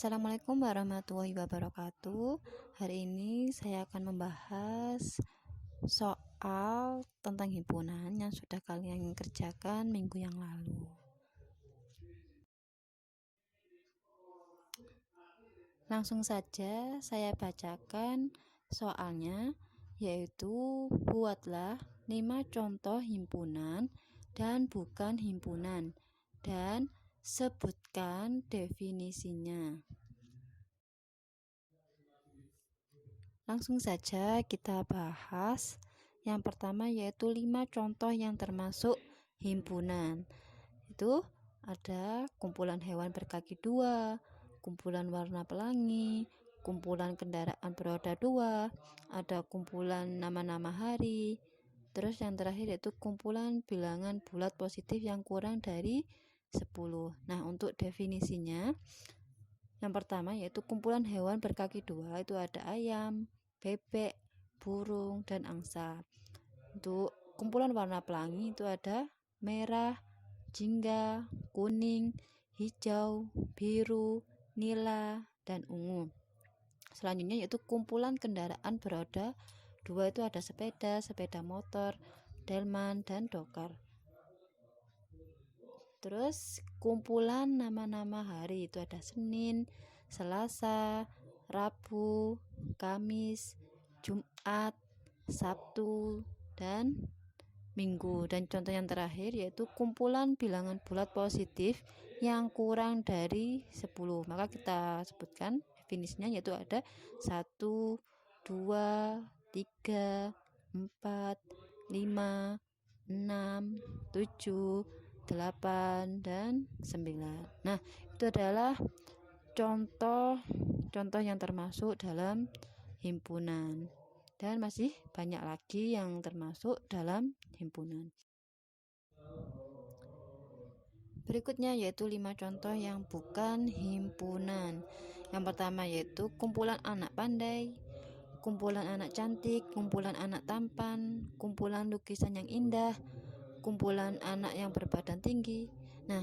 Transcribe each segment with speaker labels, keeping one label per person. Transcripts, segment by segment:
Speaker 1: Assalamualaikum warahmatullahi wabarakatuh. Hari ini saya akan membahas soal tentang himpunan yang sudah kalian kerjakan minggu yang lalu. Langsung saja saya bacakan soalnya, yaitu buatlah 5 contoh himpunan dan bukan himpunan dan sebutkan definisinya. Langsung saja kita bahas. Yang pertama yaitu 5 contoh yang termasuk himpunan. Itu ada kumpulan hewan berkaki 2, kumpulan warna pelangi, kumpulan kendaraan beroda 2, ada kumpulan nama-nama hari. Terus yang terakhir yaitu kumpulan bilangan bulat positif yang kurang dari 10. Nah, untuk definisinya, yang pertama yaitu kumpulan hewan berkaki 2 itu ada ayam, bebek, burung, dan angsa. Untuk kumpulan warna pelangi itu ada merah, jingga, kuning, hijau, biru, nila, dan ungu. Selanjutnya yaitu kumpulan kendaraan beroda 2 itu ada sepeda, sepeda motor, delman, dan dokar. Terus kumpulan nama-nama hari itu ada Senin, Selasa, Rabu, Kamis, Jumat, Sabtu, dan Minggu. Dan contoh yang terakhir yaitu kumpulan bilangan bulat positif yang kurang dari 10. Maka kita sebutkan definisinya yaitu ada 1, 2, 3, 4, 5, 6, 7, 8, dan 9. Nah, itu adalah contoh yang termasuk dalam himpunan. Dan masih banyak lagi yang termasuk dalam himpunan. Berikutnya yaitu 5 contoh yang bukan himpunan. Yang pertama yaitu kumpulan anak pandai, kumpulan anak cantik, kumpulan anak tampan, kumpulan lukisan yang indah, kumpulan anak yang berbadan tinggi. Nah,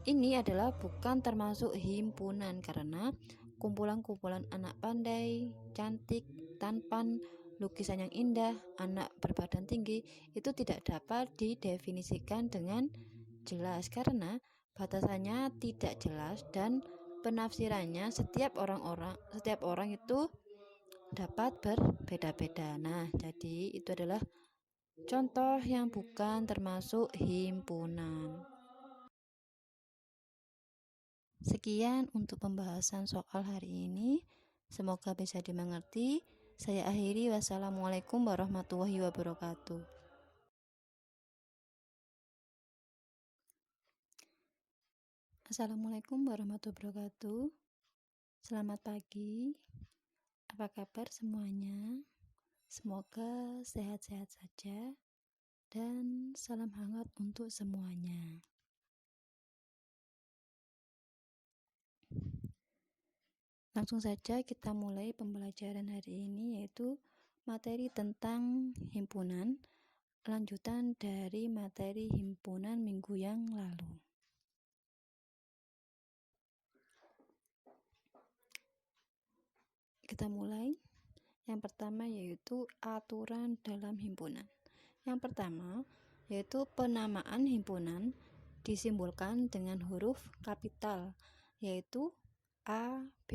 Speaker 1: ini adalah bukan termasuk himpunan karena kumpulan-kumpulan anak pandai, cantik, tampan, lukisan yang indah, anak berbadan tinggi itu tidak dapat didefinisikan dengan jelas karena batasannya tidak jelas dan penafsirannya setiap orang itu dapat berbeda-beda. Nah, jadi itu adalah contoh yang bukan termasuk himpunan. Sekian untuk pembahasan soal hari ini. Semoga bisa dimengerti. Saya akhiri. Wassalamualaikum warahmatullahi wabarakatuh. Assalamualaikum warahmatullahi wabarakatuh. Selamat pagi. Apa kabar semuanya? Semoga sehat-sehat saja dan salam hangat untuk semuanya. Langsung saja kita mulai pembelajaran hari ini, yaitu materi tentang himpunan, lanjutan dari materi himpunan minggu yang lalu. Kita mulai. Yang pertama yaitu aturan dalam himpunan. Yang pertama yaitu penamaan himpunan disimbolkan dengan huruf kapital, yaitu A, B,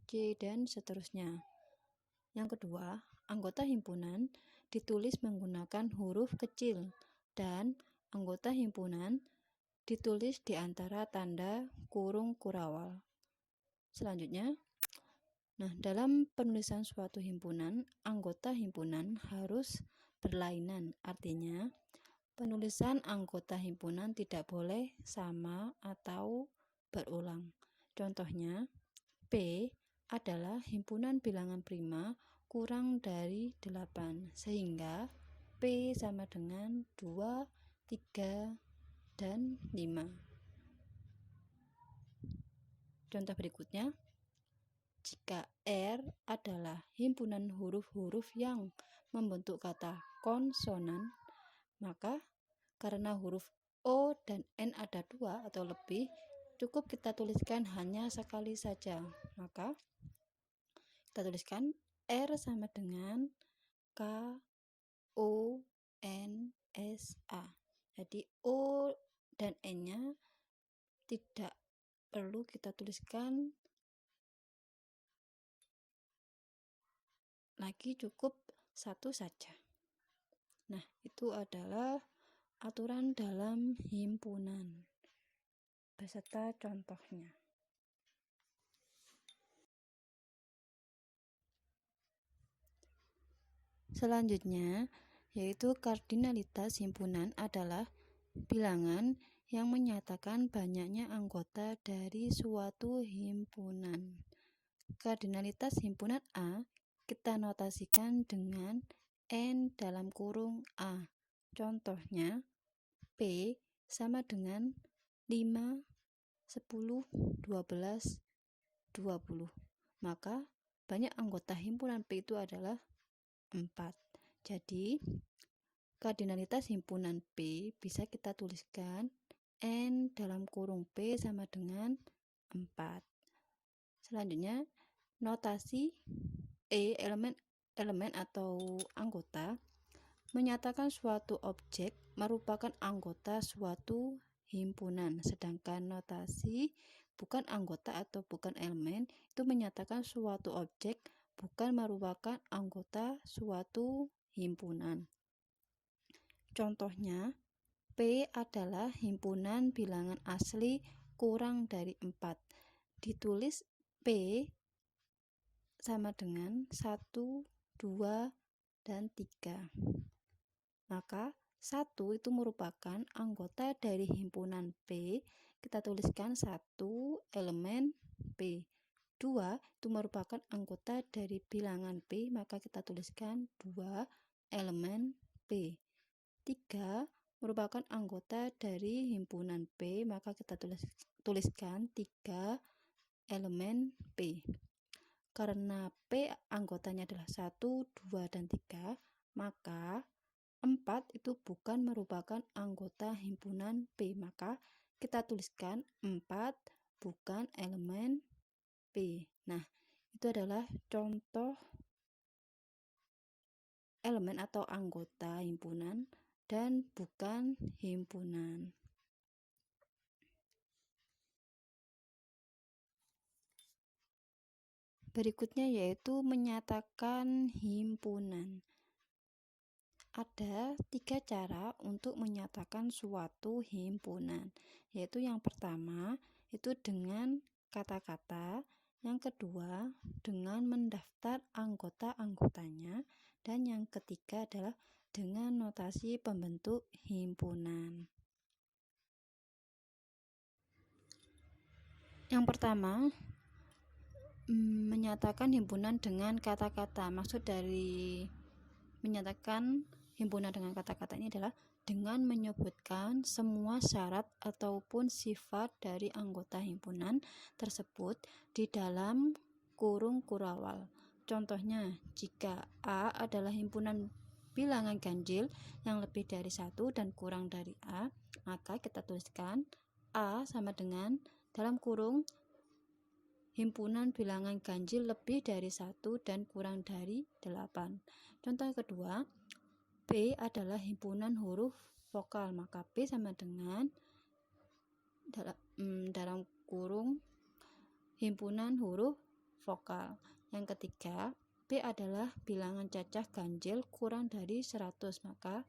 Speaker 1: C, dan seterusnya. Yang kedua, anggota himpunan ditulis menggunakan huruf kecil dan anggota himpunan ditulis di antara tanda kurung kurawal. Selanjutnya, dalam penulisan suatu himpunan, anggota himpunan harus berlainan. Artinya, penulisan anggota himpunan tidak boleh sama atau berulang. Contohnya, P adalah himpunan bilangan prima kurang dari 8, sehingga P sama dengan 2, 3, dan 5. Contoh berikutnya, jika R adalah himpunan huruf-huruf yang membentuk kata konsonan, maka karena huruf O dan N ada 2 atau lebih, cukup kita tuliskan hanya sekali saja. Maka kita tuliskan R sama dengan K O N S A. Jadi O dan N-nya tidak perlu kita tuliskan lagi, cukup satu saja. Nah, itu adalah aturan dalam himpunan beserta contohnya. Selanjutnya, yaitu kardinalitas himpunan adalah bilangan yang menyatakan banyaknya anggota dari suatu himpunan. Kardinalitas himpunan A kita notasikan dengan N dalam kurung A. Contohnya, P sama dengan 5, 10, 12, 20. Maka banyak anggota himpunan P itu adalah 4. Jadi, kardinalitas himpunan P bisa kita tuliskan N dalam kurung P sama dengan 4. Selanjutnya, notasi elemen atau anggota menyatakan suatu objek merupakan anggota suatu himpunan, sedangkan notasi bukan anggota atau bukan elemen itu menyatakan suatu objek bukan merupakan anggota suatu himpunan. Contohnya, P adalah himpunan bilangan asli kurang dari 4. Ditulis P sama dengan 1, 2, dan 3. Maka 1 itu merupakan anggota dari himpunan P, kita tuliskan 1 elemen P. 2 itu merupakan anggota dari bilangan P, maka kita tuliskan 2 elemen P. 3 merupakan anggota dari himpunan P, maka kita tuliskan 3 elemen P. Karena P anggotanya adalah 1, 2, dan 3, maka 4 itu bukan merupakan anggota himpunan P. Maka kita tuliskan 4 bukan elemen P. Nah, itu adalah contoh elemen atau anggota himpunan dan bukan himpunan. Berikutnya yaitu menyatakan himpunan. Ada 3 cara untuk menyatakan suatu himpunan, yaitu yang pertama itu dengan kata-kata, yang kedua dengan mendaftar anggota-anggotanya, dan yang ketiga adalah dengan notasi pembentuk himpunan. Yang pertama, menyatakan himpunan dengan kata-kata. Maksud dari menyatakan himpunan dengan kata-kata ini adalah dengan menyebutkan semua syarat ataupun sifat dari anggota himpunan tersebut di dalam kurung kurawal. Contohnya, jika A adalah himpunan bilangan ganjil yang lebih dari 1 dan kurang dari A, maka kita tuliskan A sama dengan dalam kurung himpunan bilangan ganjil lebih dari 1 dan kurang dari 8. Contoh kedua, B adalah himpunan huruf vokal, maka B sama dengan dalam kurung himpunan huruf vokal. Yang ketiga, B adalah bilangan cacah ganjil kurang dari 100, maka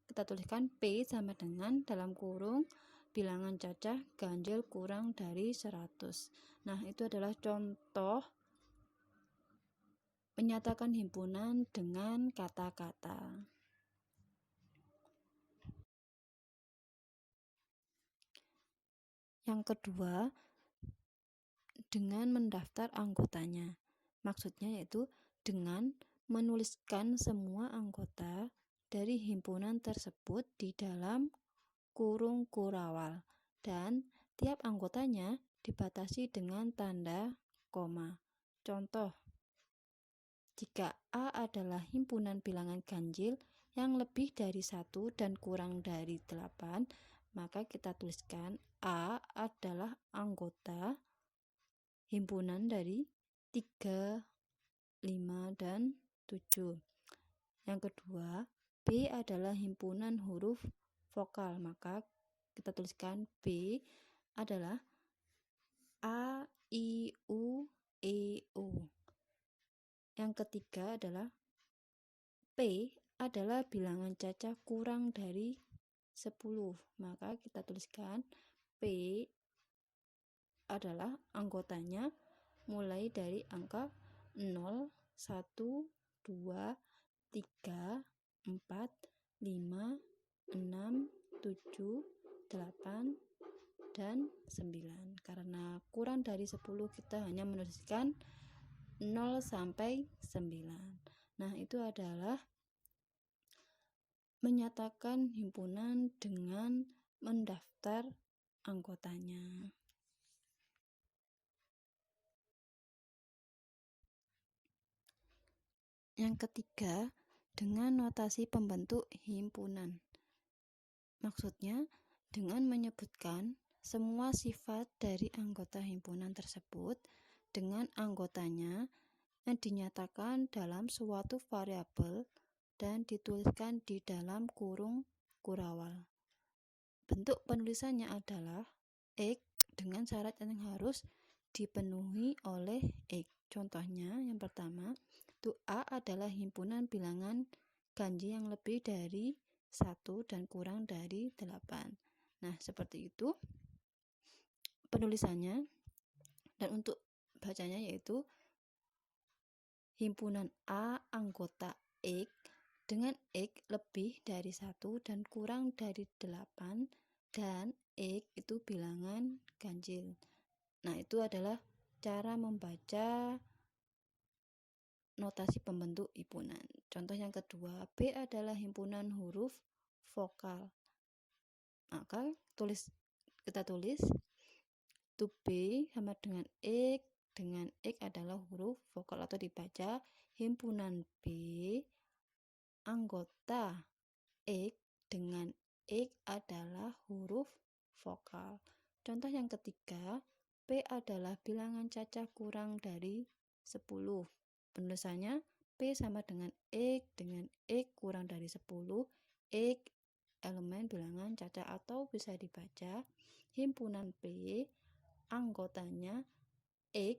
Speaker 1: kita tuliskan P sama dengan dalam kurung bilangan cacah ganjil kurang dari 100. Nah, itu adalah contoh menyatakan himpunan dengan kata-kata. Yang kedua, dengan mendaftar anggotanya. Maksudnya yaitu dengan menuliskan semua anggota dari himpunan tersebut di dalam kurung kurawal, dan tiap anggotanya dibatasi dengan tanda koma. Contoh, jika A adalah himpunan bilangan ganjil yang lebih dari 1 dan kurang dari 8, maka kita tuliskan A adalah anggota himpunan dari 3, 5, dan 7. Yang kedua, B adalah himpunan huruf vokal, maka kita tuliskan B adalah A, I, U, E, O. Yang ketiga adalah P adalah bilangan cacah kurang dari 10, maka kita tuliskan P adalah anggotanya mulai dari angka 0, 1, 2, 3, 4, 5, 6, 7, 8, dan 9. Karena kurang dari 10 kita hanya menuliskan 0 sampai 9. Nah, itu adalah menyatakan himpunan dengan mendaftar anggotanya. Yang ketiga, dengan notasi pembentuk himpunan. Maksudnya, dengan menyebutkan semua sifat dari anggota himpunan tersebut dengan anggotanya yang dinyatakan dalam suatu variabel dan dituliskan di dalam kurung kurawal. Bentuk penulisannya adalah X dengan syarat yang harus dipenuhi oleh X. Contohnya, yang pertama, itu A adalah himpunan bilangan ganjil yang lebih dari 1 dan kurang dari 8. Nah, seperti itu penulisannya. Dan untuk bacanya yaitu himpunan A anggota X dengan X lebih dari 1 dan kurang dari 8 dan X itu bilangan ganjil. Nah, itu adalah cara membaca notasi pembentuk himpunan. Contoh yang kedua, B adalah himpunan huruf vokal. Maka kita tulis to B sama dengan X adalah huruf vokal atau dibaca himpunan B anggota X dengan X adalah huruf vokal. Contoh yang ketiga, P adalah bilangan cacah kurang dari 10. Penulisannya P sama dengan X kurang dari 10. X elemen bilangan cacah atau bisa dibaca himpunan P anggotanya X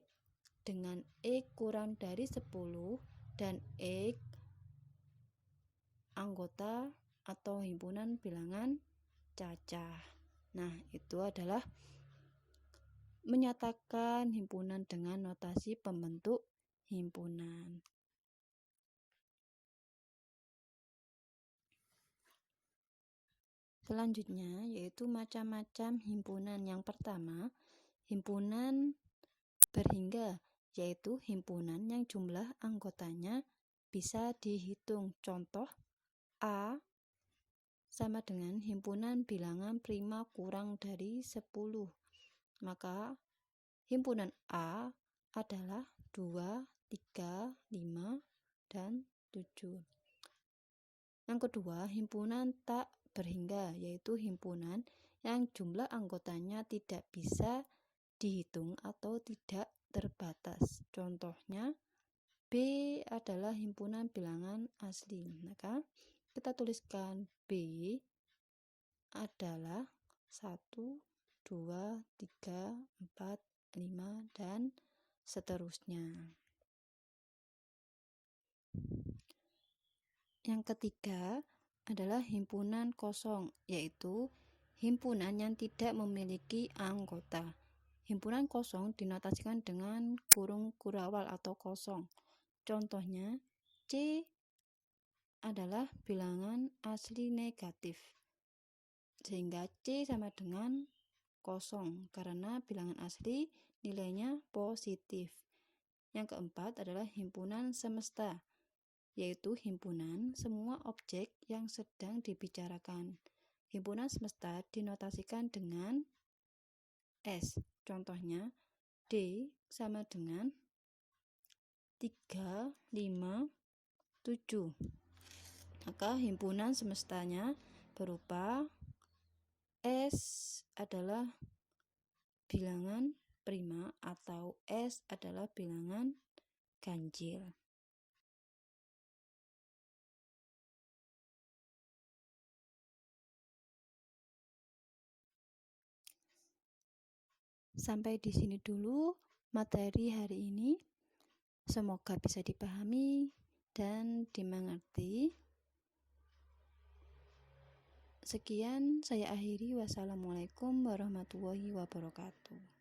Speaker 1: dengan X kurang dari 10 dan X anggota atau himpunan bilangan cacah. Nah, itu adalah menyatakan himpunan dengan notasi pembentuk himpunan. Selanjutnya yaitu macam-macam himpunan. Yang pertama, himpunan berhingga, yaitu himpunan yang jumlah anggotanya bisa dihitung. Contoh A sama dengan himpunan bilangan prima kurang dari 10. Maka himpunan A adalah 2, 3, 5, dan 7. Yang kedua, himpunan tak berhingga, yaitu himpunan yang jumlah anggotanya tidak bisa dihitung atau tidak terbatas. Contohnya, B adalah himpunan bilangan asli. Maka kita tuliskan B adalah 1, 2, 3, 4, 5, dan seterusnya. Yang ketiga adalah himpunan kosong, yaitu himpunan yang tidak memiliki anggota. Himpunan kosong dinotasikan dengan kurung kurawal atau kosong. Contohnya, C adalah bilangan asli negatif, sehingga C sama dengan kosong karena bilangan asli nilainya positif. Yang keempat adalah himpunan semesta, yaitu himpunan semua objek yang sedang dibicarakan. Himpunan semesta dinotasikan dengan S. Contohnya, D sama dengan 3, 5, 7. Maka himpunan semestanya berupa S adalah bilangan prima atau S adalah bilangan ganjil. Sampai di sini dulu materi hari ini. Semoga bisa dipahami dan dimengerti. Sekian saya akhiri. Wassalamualaikum warahmatullahi wabarakatuh.